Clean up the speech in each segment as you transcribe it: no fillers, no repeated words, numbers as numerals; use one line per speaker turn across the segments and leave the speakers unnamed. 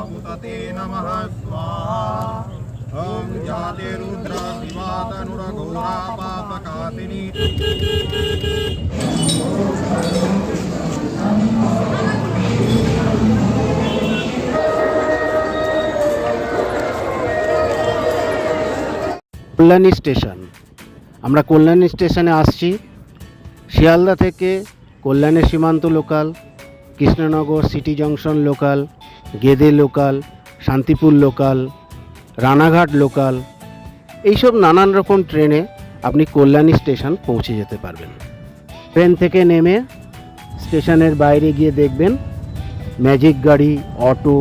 उतते नमः स्वाहा। ॐ जाते रुद्र शिवा तनुरघोरा पापकातिनी।
কল্যাণী স্টেশন। আমরা কল্যাণী স্টেশনে আসছি। শিয়ালদা থেকে কল্যাণী সীমান্ত local, Krishnanagar city junction local, Gede local, Shantipur local, Ranaghat local, এইসব নানান রকম ট্রেনে আপনি কল্যাণী স্টেশন পৌঁছে যেতে পারবেন। ট্রেন থেকে নেমে স্টেশনের বাইরে গিয়ে দেখবেন ম্যাজিক গাড়ি, অটো,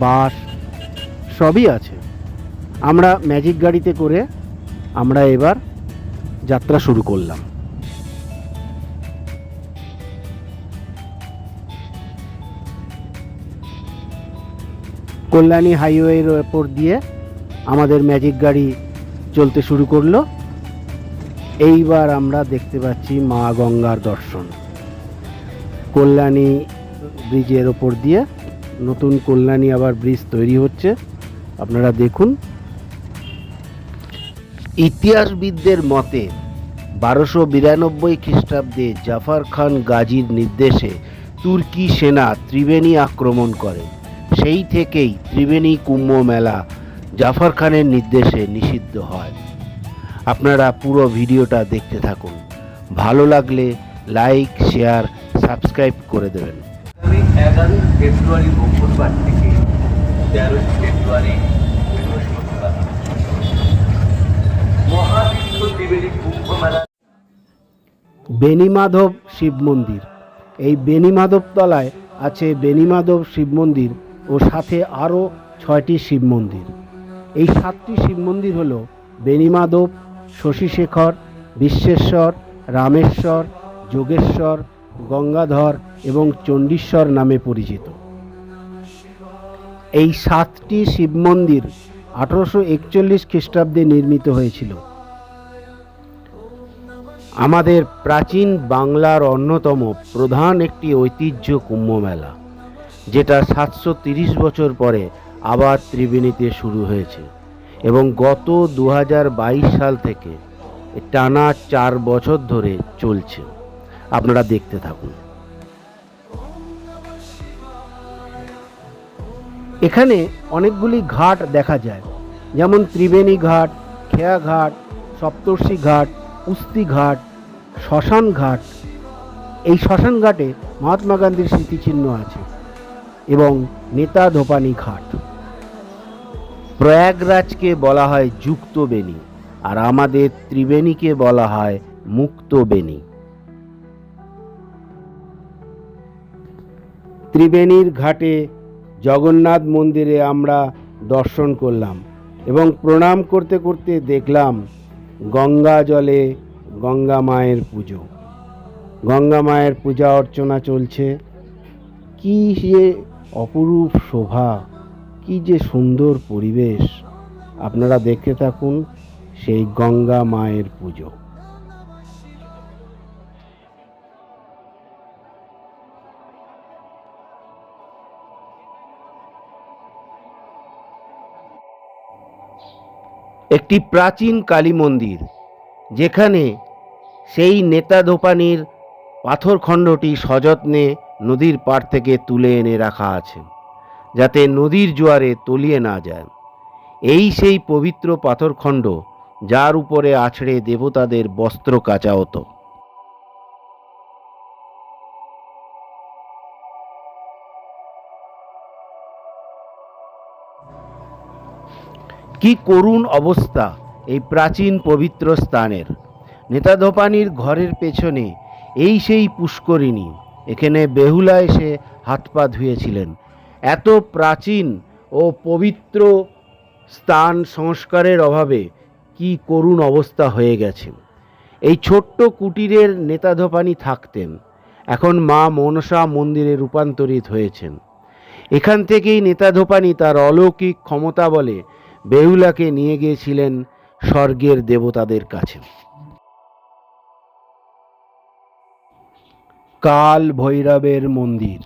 বাস সবই আছে। আমরা ম্যাজিক গাড়িতে করে আমরা এবার যাত্রা শুরু করলাম। কল্যাণী হাইওয়ের ওপর দিয়ে আমাদের ম্যাজিক গাড়ি চলতে শুরু করলো। এইবার আমরা দেখতে পাচ্ছি মা গঙ্গার দর্শন। কল্যাণী ব্রিজের ওপর দিয়ে নতুন কল্যাণী আবার ব্রিজ তৈরি হচ্ছে, আপনারা দেখুন। ইতিহাসবিদদের মতে 1292 খ্রিস্টাব্দে জাফর খান গাজীর নির্দেশে তুর্কি সেনা ত্রিবেণী আক্রমণ করে। সেই থেকেই ত্রিবেণী কুম্ভ মেলা জাফর খানের নির্দেশে নিষিদ্ধ হয়। আপনারা পুরো ভিডিওটা দেখতে থাকুন, ভালো লাগলে লাইক, শেয়ার, সাবস্ক্রাইব করে দেবেন।
11 ফেব্রুয়ারি মঙ্গলবার থেকে 13 ফেব্রুয়ারি বৃহস্পতিবার মহাবিশ্ব ত্রিবেণী কুম্ভ মেলা।
বেণীমাধব শিব মন্দির। এই বেণীমাধব তলায় আছে বেণীমাধব শিব মন্দির ও সাথে আরও 6টি শিব মন্দির। এই 7টি শিব মন্দির হল বেণীমাধব, শশীশেখর, বিশ্বেশ্বর, রামেশ্বর, যোগেশ্বর, গঙ্গাধর এবং চণ্ডীশ্বর নামে পরিচিত। এই 7টি শিব মন্দির 1841 খ্রিস্টাব্দে নির্মিত হয়েছিল। আমাদের প্রাচীন বাংলার অন্যতম প্রধান একটি ঐতিহ্য কুম্ভ মেলা, যেটা 730 বছর পরে আবার ত্রিবেণীতে শুরু হয়েছে এবং গত 2022 সাল থেকে টানা 4 বছর ধরে চলছে। আপনারা দেখতে থাকুন। এখানে অনেকগুলি ঘাট দেখা যায়, যেমন ত্রিবেণী ঘাট, খেয়া ঘাট, সপ্তর্ষি ঘাট, উস্তি ঘাট, শ্মশান ঘাট। এই শ্মশান ঘাটে মহাত্মা গান্ধীর স্মৃতিচিহ্ন আছে এবং নেতা ধোপানি ঘাট। প্রয়াগরাজকে বলা হয় যুক্ত বেণী আর আমাদের ত্রিবেণীকে বলা হয় মুক্ত বেণী। ত্রিবেণীর ঘাটে জগন্নাথ মন্দিরে আমরা দর্শন করলাম এবং প্রণাম করতে করতে দেখলাম গঙ্গা জলে গঙ্গা মায়ের পুজো। গঙ্গা মায়ের পূজা অর্চনা চলছে। কি যে অপরূপ শোভা, কি যে সুন্দর পরিবেশ। আপনারা দেখতে থাকুন সেই গঙ্গা মায়ের পুজো। একটি প্রাচীন কালী মন্দির, যেখানে সেই নেতা ধোপানির পাথরখণ্ডটি সযত্নে নদীর পাড় থেকে তুলে এনে রাখা আছে, যাতে নদীর জোয়ারে তলিয়ে না যায়। এই সেই পবিত্র পাথরখণ্ড যার উপরে আছড়ে দেবতাদের বস্ত্র কাচা হতো। কি করুণ অবস্থা এই প্রাচীন পবিত্র স্থানের। নেতা ধোপানির ঘরের পেছনে এই সেই পুষ্করিণী, এখানে বেহুলা এসে হাত পা ধুয়েছিলেন। এত প্রাচীন ও পবিত্র স্থান সংস্কারের অভাবে কি করুণ অবস্থা হয়ে গেছে। এই ছোট্ট কুটিরের নেতা ধোপানি থাকতেন, এখন মা মনসা মন্দিরে রূপান্তরিত হয়েছেন। এখান থেকেই নেতা ধোপানি তার অলৌকিক ক্ষমতা বলে বেহুলাকে নিয়ে গিয়েছিলেন স্বর্গের দেবতাদের কাছে। কাল ভৈরবের মন্দির।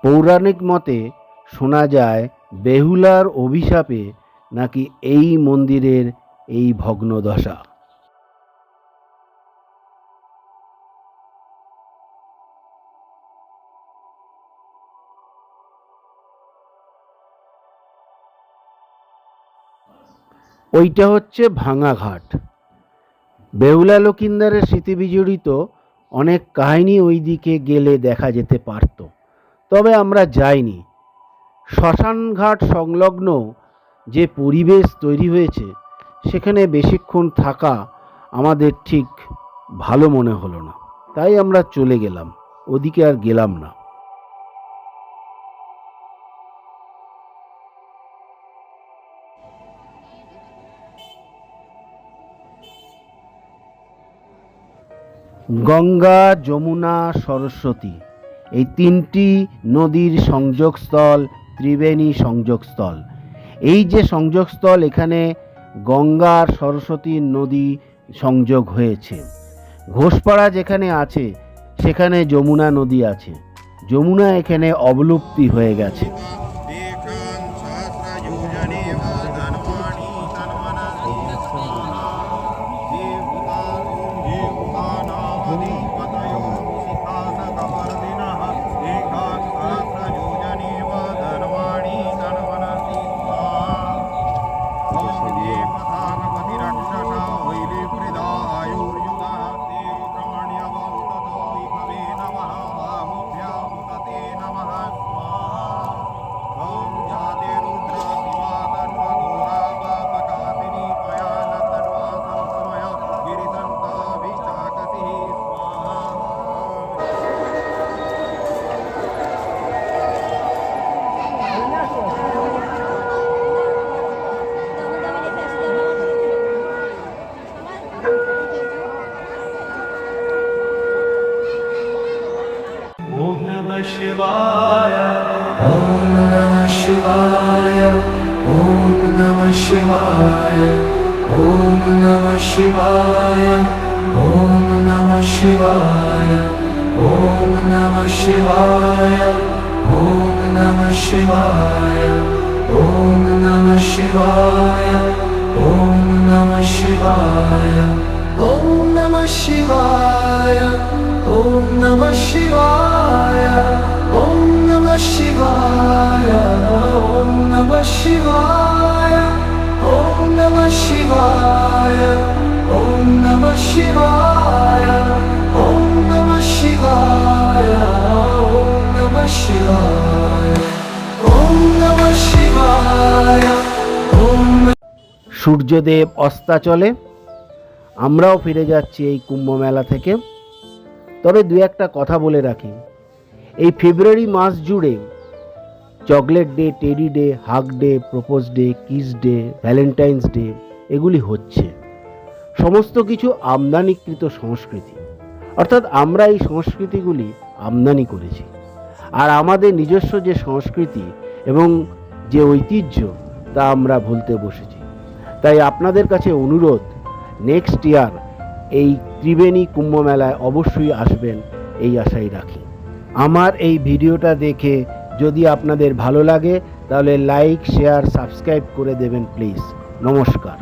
পৌরাণিক মতে শোনা যায় বেহুলার অভিশাপে নাকি এই মন্দিরের এই ভগ্নদশা। ওইটা হচ্ছে ভাঙা ঘাট। বেহুলা লকিন্দারের স্মৃতি বিজড়িত অনেক কাহিনী ওই দিকে গেলে দেখা যেতে পারত, তবে আমরা যাইনি। শ্মশানঘাট সংলগ্ন যে পরিবেশ তৈরি হয়েছে সেখানে বেশিক্ষণ থাকা আমাদের ঠিক ভালো মনে হলো না, তাই আমরা চলে গেলাম, ওদিকে আর গেলাম না। গঙ্গা, যমুনা, সরস্বতী এই তিনটি নদীর সংযোগস্থল ত্রিবেণী সংযোগস্থল। এই যে সংযোগস্থল, এখানে গঙ্গা আর সরস্বতী নদী সংযোগ হয়েছে। ঘোষপাড়া যেখানে আছে সেখানে যমুনা নদী আছে। যমুনা এখানে অবলুপ্তি হয়ে গেছে।
शिवाय ओम नमः शिवाय ओम नमः शिवाय ओम नमः शिवाय ओम नमः शिवाय ओम नमः शिवाय ओम नमः शिवाय ओम नमः शिवाय ओम नमः शिवाय ओम नमः शिवाय ओम नमः शिवाय ओम नमः शिवाय ओम नमः शिवाय ओम नमः शिवाय ओम नमः शिवाय ओम नमः शिवाय ओम नमः शिवाय ओम नमः शिवाय ओम।
সূর্যদেব অস্তাচলে আমরাও ফিরে যাচ্ছি এই কুম্ভ মেলা থেকে। তবে দু একটা কথা বলে রাখি, এই ফেব্রুয়ারি মাস জুড়ে chocolate day, teddy day, hug day, propose day, kiss day, valentine's day এগুলি হচ্ছে। সমস্ত কিছু আমদানিকৃত সংস্কৃতি, অর্থাৎ আমরা এই সংস্কৃতিগুলি আমদানি করেছি। আর আমাদের নিজস্ব যে সংস্কৃতি এবং যে ঐতিহ্য তা আমরা ভুলতে বসেছি। তাই আপনাদের কাছে অনুরোধ, নেক্সট ইয়ার এই ত্রিবেণী কুম্ভ মেলায় অবশ্যই আসবেন এই আশাই রাখি। আমার এই ভিডিওটা দেখে যদি আপনাদের ভালো লাগে তাহলে লাইক, শেয়ার, সাবস্ক্রাইব করে দেবেন প্লিজ। নমস্কার।